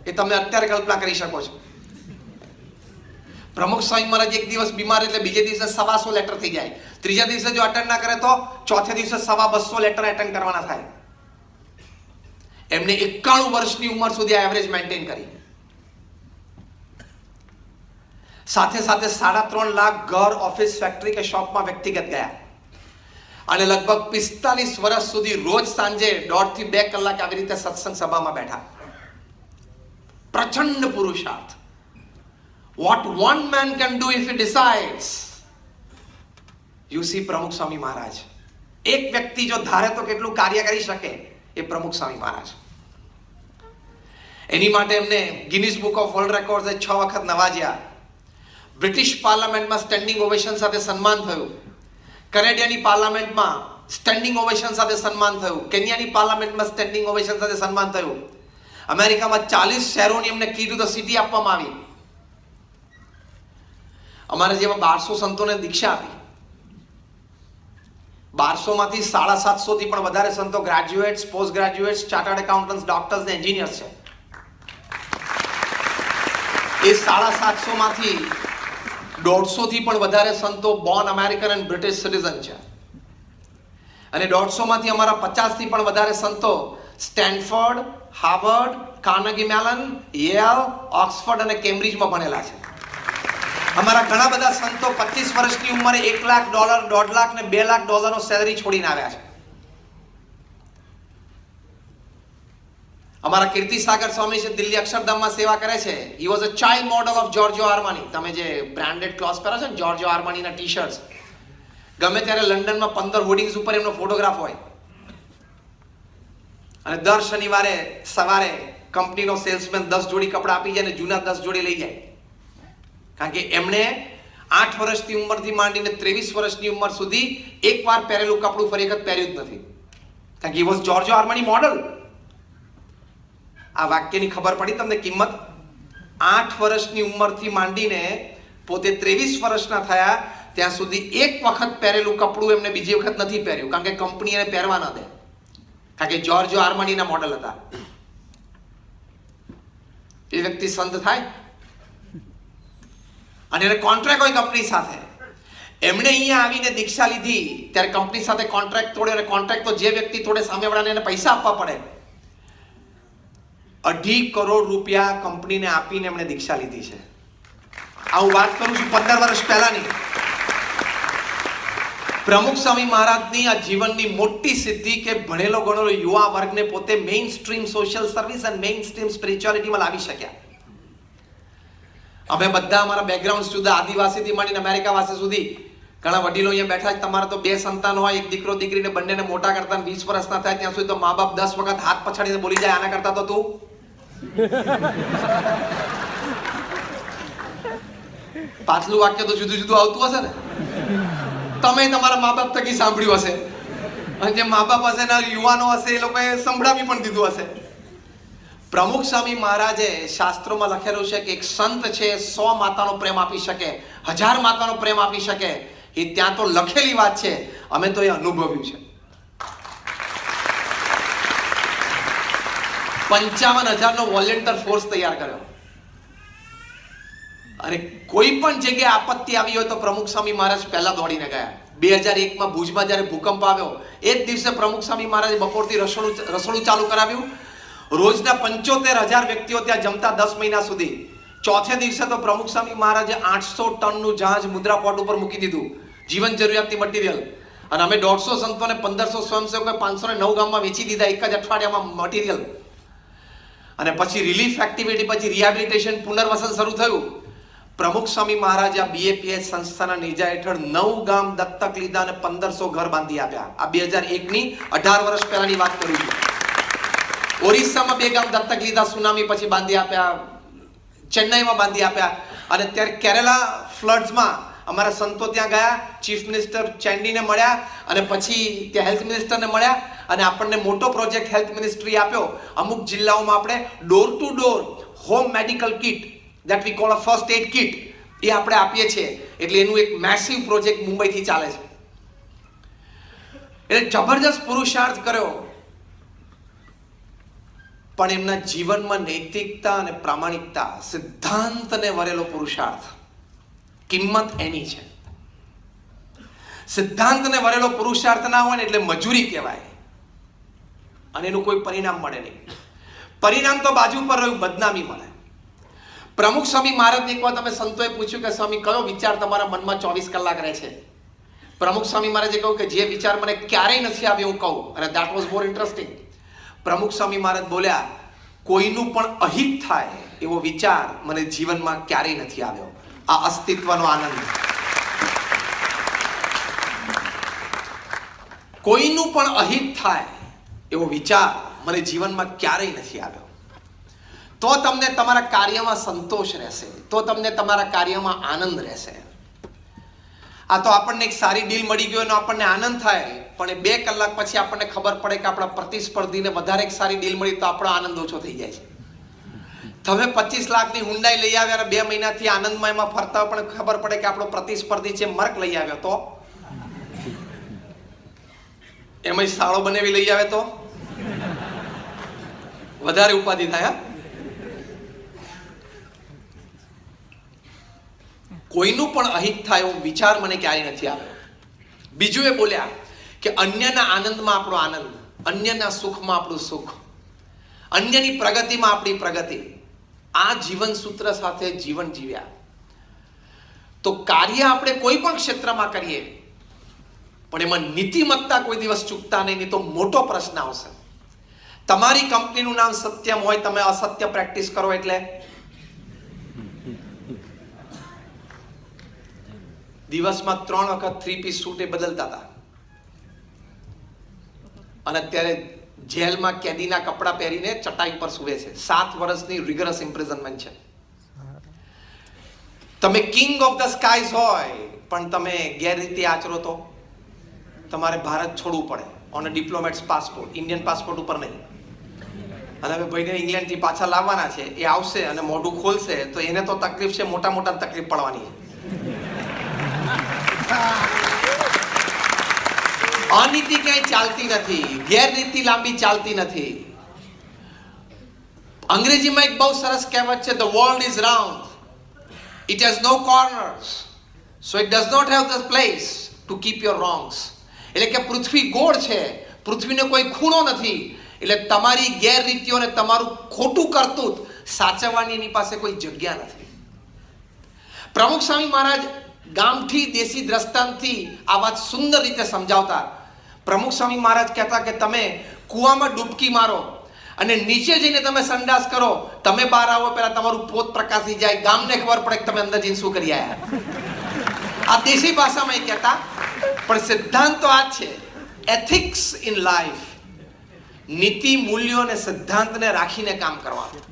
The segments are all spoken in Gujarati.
એ તમે અત્યારે કલ્પના કરી શકો છો. પ્રમુખ સ્વામી મહારાજ એક દિવસ બીમાર એટલે બીજે દિવસે 125 લેટર થઈ જાય. ત્રીજા દિવસે જો અટેન્ડ ના કરે તો ચોથે દિવસે 250 લેટર અટેન્ડ કરવાના થાય. એમને 91 વર્ષની ઉંમર સુધી આ એવરેજ મેન્ટેન કરી. સાથે સાથે 3.5 લાખ ઘર, ઓફિસ, ફેક્ટરી કે શોપમાં વ્યક્તિગત ગયા અને લગભગ 45 વર્ષ સુધી રોજ સાંજે 1.5 થી 2 કલાક આવી રીતે સત્સંગ સભામાં બેઠા. પ્રચંડ પુરુષાર્થ. What one man can do if he decides. You see પ્રમુખ સ્વામી મહારાજ. એક વ્યક્તિ જો ધારે તો કેટલું કાર્ય કરી શકે એ પ્રમુખ સ્વામી મહારાજ. એની માટે એમને ગિનિસ બુક ઓફ વર્લ્ડ રેકોર્ડ્સે 6 વખત નવાજ્યા. બ્રિટિશ પાર્લામેન્ટમાં સ્ટેન્ડિંગ ઓવેશન સાથે સન્માન થયું. કેનેડિયાની પાર્લામેન્ટમાં સ્ટેન્ડિંગ ઓવેશન સાથે સન્માન થયું. કેન્યાની પાર્લામેન્ટમાં સ્ટેન્ડિંગ ઓવેશન સાથે સન્માન થયું. અમેરિકામાં 40 શહેરોની એમને કીધું તો સિટી આપવામાં આવી. અમારા જેવા 1200 સંતોને દીક્ષા આપી. 1200 માંથી 750 થી પણ વધારે સંતો graduates, post graduates, chartered accountants, doctors ને એન્જિનિયર્સ છે. એ 750 માંથી 150 થી પણ વધારે સંતો Born American and British citizen છે. અને 150 માંથી અમારા 50 થી પણ વધારે સંતો Stanford, Harvard, Carnegie melon, Yale, Oxford અને કેમ્બ્રિજમાં ભણેલા છે. અમારા ઘણા બધા સંતો 25 વર્ષની ઉંમરે $1 લાખ, $1.5 લાખ ને $2 લાખ સેલરી છોડીને આવ્યા છે. અમારા કીર્તિસાગર સ્વામી છે, દિલ્હી અક્ષરધામમાં સેવા કરે છે. He was a child model of Giorgio Armani. તમે જે બ્રાન્ડેડ ક્લોથ પહેરો છો ને, જોર્જિયો આર્માનીના ટી-શર્ટ્સ, ગમે ત્યારે લંડનમાં 15 હોર્ડિંગ્સ ઉપર એમનો ફોટોગ્રાફ હોય. અને દર શનિવારે સવારે કંપનીનો સેલ્સમેન 10 જોડી કપડાં આપી જાય અને જૂના 10 જોડી લઈ જાય. કારણ કે એમણે 8 વર્ષની ઉંમરથી માંડીને 23 વર્ષની ઉંમર સુધી એકવાર પહેરેલું કપડું ફરી વખત પહેર્યું જ નથી. કારણ કે હી વોઝ જોર્જિયો આર્માની મોડલ. આ વાક્યની ખબર પડી તમને કિંમત? 8 વર્ષની ઉંમરથી માંડીને પોતે 23 વર્ષના થયા ત્યાં સુધી એક વખત પહેરેલું કપડું એમને બીજી વખત નથી પહેર્યું. કારણ કે કંપની એને પહેરવા ના દે. કારણ કે જોર્જિયો આર્માનીના મોડલ હતા. એ વ્યક્તિ સંત થાય અને એને કોન્ટ્રાક્ટ હોય કંપની સાથે. એમણે અહીંયા આવીને દીક્ષા લીધી ત્યારે કંપની સાથે કોન્ટ્રાક્ટ તોડ્યો. અને કોન્ટ્રાક્ટ તો જે વ્યક્તિ તોડે સામેવાળાને એને પૈસા આપવા પડે. 2.5 કરોડ રૂપિયા કંપનીને આપીને એમણે દીક્ષા લીધી છે. આ હું વાત કરું છું 15 વર્ષ પહેલાની. પ્રમુખ સ્વામી મહારાજની આ જીવનની મોટી સિદ્ધિ કે ભણેલો ગણેલો યુવા વર્ગને પોતે મેઇન સ્ટ્રીમ સોશિયલ સર્વિસ અને મેઇન સ્ટ્રીમ સ્પિરિચ્યુઆલિટીમાં લાવી શક્યા. અમે બધા અમારા બેકગ્રાઉન્ડ જુદા, આદિવાસીથી માંડીને અમેરિકાવાસી સુધી ઘણા વડીલો અહીંયા બેઠા છે. તમારે તો 2 સંતાન હોય, એક દીકરો દીકરીને બંનેને મોટા કરતા 20 વર્ષના થાય ત્યાં સુધી તો મા બાપ 10 વખત હાથ પછાડીને બોલી જાય, આના કરતા તો તું. પાછલું વાક્ય તો જુદું જુદું આવતું હશે ને. તમે તમારા મા બાપ થકી સાંભળ્યું હશે અને જે મા બાપ હશે ને યુવાનો હશે એ લોકોએ સંભળાવી પણ દીધું હશે. પ્રમુખ સ્વામી મહારાજે શાસ્ત્રોમાં લખેલું છે કે એક સંત છે 100 માતાનો પ્રેમ આપી શકે, 1000 માતાનો પ્રેમ આપી શકે. એ ત્યાં તો લખેલી વાત છે, અમે તો એ અનુભવ્યું છે. 55,000નો વોલેન્ટિયર ફોર્સ તૈયાર કર્યો. અને કોઈ પણ જગ્યાએ આપત્તિ આવી હોય તો પ્રમુખ સ્વામી મહારાજ પહેલા દોડીને ગયા. 2001માં ભુજમાં જ્યારે ભૂકંપ આવ્યો એ જ દિવસે પ્રમુખ સ્વામી મહારાજે બપોરથી રસોડું ચાલુ કરાવ્યું. રોજના 75,000 વ્યક્તિઓ ત્યાં જમતા 10 મહિના સુધી. ચોથે દિવસે તો પ્રમુખ સ્વામી મહારાજે 800 ટનનું જહાજ મુદ્રા પોર્ટ ઉપર મૂકી દીધું, જીવન જરૂરિયાતની મટીરિયલ. અને અમે 150 સંતોને 1500 સ્વયંસેવકોએ 509 ગામમાં વેચી દીધા એક જ અઠવાડિયામાં મટીરિયલ. અને પછી રિલીફ એક્ટિવિટી, પછી રિહેબિલિટેશન, પુનર્વસન શરૂ થયું. પ્રમુખ સ્વામી મહારાજે આ BAPH સંસ્થાના નેજા હેઠળ 9 ગામ દત્તક લીધા અને 1500 ઘર બાંધી આપ્યા. આ 2001ની 18 વર્ષ પહેલાની વાત કરું છું. ઓરિસ્સામાં 2 ગામ દત્તક લીધા, સુનામી પછી બાંધી આપ્યા. ચેન્નાઈમાં બાંધી આપ્યા. અને ત્યારે કેરેલા ફ્લડ્સમાં અમારા સંતો ત્યાં ગયા, ચીફ મિનિસ્ટર ચેન્ડીને મળ્યા અને પછી ત્યાં હેલ્થ મિનિસ્ટરને મળ્યા અને આપણને મોટો પ્રોજેક્ટ હેલ્થ મિનિસ્ટ્રી આપ્યો. અમુક જિલ્લાઓમાં આપણે door to door home medical kit, that we call a first aid kit, એ આપણે આપીએ છીએ. એટલે એનું એક મેસિવ પ્રોજેક્ટ મુંબઈથી ચાલે છે. એટલે જબરજસ્ત પુરુષાર્થ કર્યો. પણ એમના જીવનમાં નૈતિકતા અને પ્રામાણિકતા, સિદ્ધાંતને વરેલો પુરુષાર્થ, કિંમત એની છે. સિદ્ધાંતને વરેલો પુરુષાર્થ ના હોય ને એટલે મજૂરી કહેવાય, અને એનું કોઈ પરિણામ મળે નહીં. પરિણામ તો બાજુ પર રહ્યું, બદનામી મળે. પ્રમુખ સ્વામી મહારાજને એકવાર તમે સંતોએ પૂછ્યું કે સ્વામી કયો વિચાર તમારા મનમાં 24 કલાક રહે છે? પ્રમુખ સ્વામી મહારાજે કહ્યું કે જે વિચાર મને ક્યારેય નથી આવ્યો હું કહું. અને દેટ વોઝ મોર ઇન્ટરેસ્ટિંગ. પ્રમુખ સ્વામી મહારાજ બોલ્યા, કોઈનું પણ અહિત થાય એવો વિચાર મને જીવનમાં ક્યારેય નથી આવ્યો. આ અસ્તિત્વનો આનંદ. કોઈનું પણ અહિત થાય એવો વિચાર મને જીવનમાં ક્યારેય નથી આવ્યો. તો તમને તમારા કાર્યમાં સંતોષ રહેશે, તો તમને તમારા કાર્યમાં આનંદ રહેશે. આ તો આપણને એક સારી ડીલ મળી ગયો એનો આપણને આનંદ થાય, પણ 2 કલાક પછી આપણને ખબર પડે કે આપણા પ્રતિસ્પર્ધીને વધારે એક સારી ડીલ મળી તો આપણો આનંદ ઓછો થઈ જાય છે. તમે 25 લાખની હુંડાઈ લઈ આવ્યા, 2 મહિનાથી આનંદમાં એમાં ફરતા પણ ખબર પડે કે આપણો પ્રતિસ્પર્ધી છે મર્ક લઈ આવ્યો, તો એમાં સાળો બનાવી લઈ આવે તો વધારે ઉપાધિ થાય. કોઈનું પણ અહિત થાય એવો વિચાર મને ક્યારેય નથી આવ્યો. બીજું એ બોલ્યા કે અન્યના આનંદમાં આપણો આનંદ, અન્યના સુખમાં આપણું સુખ, અન્યની પ્રગતિમાં આપણી પ્રગતિ, આ જીવન સૂત્ર સાથે જીવન જીવ્યા. તો કાર્ય આપણે કોઈ પણ ક્ષેત્રમાં કરીએ પણ એમાં નીતિમત્તા કોઈ દિવસ ચૂકતા નહીં, તો મોટો પ્રશ્ન આવશે. તમારી કંપનીનું નામ સત્યમ હોય, તમે અસત્ય પ્રેક્ટિસ કરો એટલે દિવસમાં 3 વખત 3-piece સૂટ એ બદલતા હતા, અને અત્યારે જેલમાં કેદીના કપડા પહેરીને ચટાઈ પર સૂવે છે. 7 વર્ષની રિગરસ ઇમ્પ્રિઝનમેન્ટ છે. તમે કિંગ ઓફ ધ સ્કાઈઝ હોય પણ તમે ગેરરીતિ આચરો તો તમારે ભારત છોડવું પડે on a diplomats passport, Indian passport ઉપર નહીં. અને હવે ભાઈને ઇંગ્લેન્ડથી પાછા લાવવાના છે, એ આવશે અને મોઢું ખોલશે તો એને તો તકલીફ છે, મોટા મોટા તકલીફ પડવાની છે. અનીતિ ક્યાંય ચાલતી નથી, ગેરરીતિ લાંબી ચાલતી નથી. અંગ્રેજીમાં એક બહુ સરસ કહેવત છે, the world is round, it has no corners, so it does not have the place to keep your wrongs. એટલે કે પૃથ્વી ગોળ છે, પૃથ્વીને કોઈ ખૂણો નથી, એટલે તમારી ગેરરીતિઓને, તમારું ખોટું કરતૂત સાચવવાની એની પાસે કોઈ જગ્યા નથી. પ્રમુખ સ્વામી મહારાજ ગામઠી દેશી દ્રષ્ટાંતથી આ વાત સુંદર રીતે સમજાવતા. પ્રમુખ સ્વામી મહારાજ કહેતા કે તમે કૂવામાં ડૂબકી મારો અને નીચે જઈને તમે સંડાસ કરો, તમે બહાર આવો પહેલા તમારું પોત પ્રકાશી જાય, ગામને ખબર પડે કે તમે અંદર જઈને શું કરી આવ્યા. આ દેશી ભાષામાં એ કહેતા. પણ સિદ્ધાંત તો આ છે, એથિક્સ ઇન લાઈફ, નીતિ, મૂલ્યો અને સિદ્ધાંતને રાખીને કામ કરવાનું,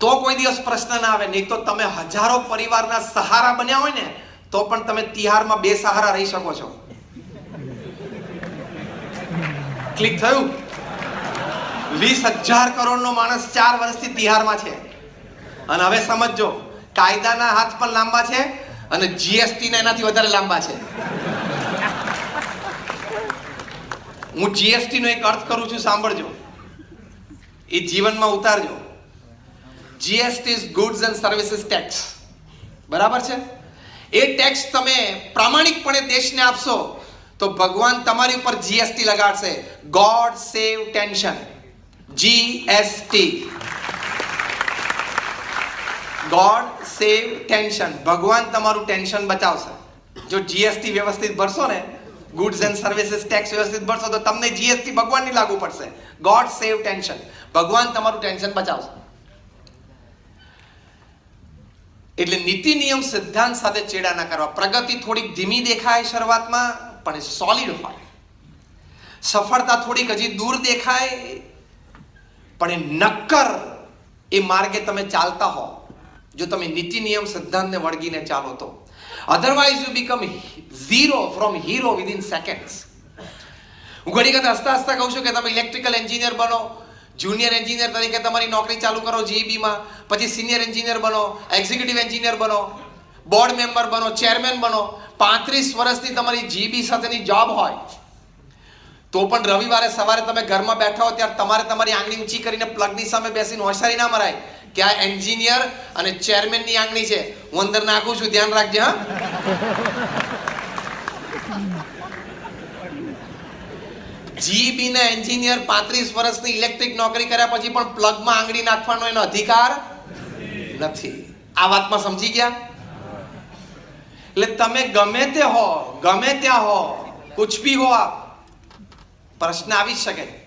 તો કોઈ દિવસ પ્રશ્ન ના આવે. નહીં તો તમે હજારો પરિવારના સહારા બન્યા હોય ને તો પણ તમે તિહારમાં 2 સહારા રહી શકો છો. ક્લિક થયું? 20,000 કરોડનો માણસ 4 વર્ષથી તિહારમાં છે. અને હવે સમજો, કાયદાના હાથ પણ લાંબા છે અને જીએસટી ના એનાથી વધારે લાંબા છે. હું જીએસટી નો એક અર્થ કરું છું, સાંભળજો, એ જીવનમાં ઉતારજો. GST is goods and services tax. બરાબર છે? એ ટેક્સ તમે પ્રામાણિકપણે દેશને આપશો તો ભગવાન તમારી ઉપર જીએસટી લગાડશે. ગોડ સેવ ટેન્શન, જીએસટી. ગોડ સેવ ટેન્શન, ભગવાન તમારું ટેન્શન બચાવશે. જો જીએસટી વ્યવસ્થિત ભરશો ને, ગુડ્સ એન્ડ સર્વિસીસ ટેક્સ વ્યવસ્થિત ભરશો તો તમને જીએસટી ભગવાનની લાગુ પડશે. ગોડ સેવ ટેન્શન, ભગવાન તમારું ટેન્શન બચાવશે. એટલે નીતિ, નિયમ, સિદ્ધાંત સાથે ચેડા ના કરવા. પ્રગતિ થોડીક ધીમી દેખાય શરૂઆતમાં, પણ એ સોલિડ હોય. સફળતા થોડીક હજી દૂર દેખાય, પણ એ નક્કર એ માર્ગે તમે ચાલતા હો, જો તમે નીતિ, નિયમ, સિદ્ધાંતને વળગીને ચાલો તો. Otherwise you become zero from hero within seconds. હું ઘણી વખત હસતા હસતા કહું છું કે તમે ઇલેક્ટ્રિકલ એન્જિનિયર બનો, જુનિયર એન્જિનિયર તરીકે તમારી નોકરી ચાલુ કરો જીઈબીમાં, પછી સિનિયર એન્જિનિયર બનો, એક્ઝિક્યુટિવ એન્જિનિયર બનો, બોર્ડ મેમ્બર બનો, ચેરમેન બનો. 35 વર્ષની તમારી જીઈબી સાથેની જોબ હોય તો પણ રવિવારે સવારે તમે ઘરમાં બેઠા હો ત્યારે તમારે તમારી આંગળી ઊંચી કરીને પ્લગની સામે બેસીને હોશિયારી ના મરાય કે આ એન્જિનિયર અને ચેરમેનની આંગળી છે, હું અંદર નાખું છું, ધ્યાન રાખજે. હા, જીબી ના એન્જિનિયર 35 વર્ષની ઇલેક્ટ્રિક નોકરી કર્યા પછી પણ પ્લગમાં આંગળી નાખવાનો એનો અધિકાર નથી. આ વાતમાં સમજી ગયા? એટલે તમે ગમે તે હો, ગમે ત્યાં હો, કુછ ભી હો, આપ, પ્રશ્ન આવી શકે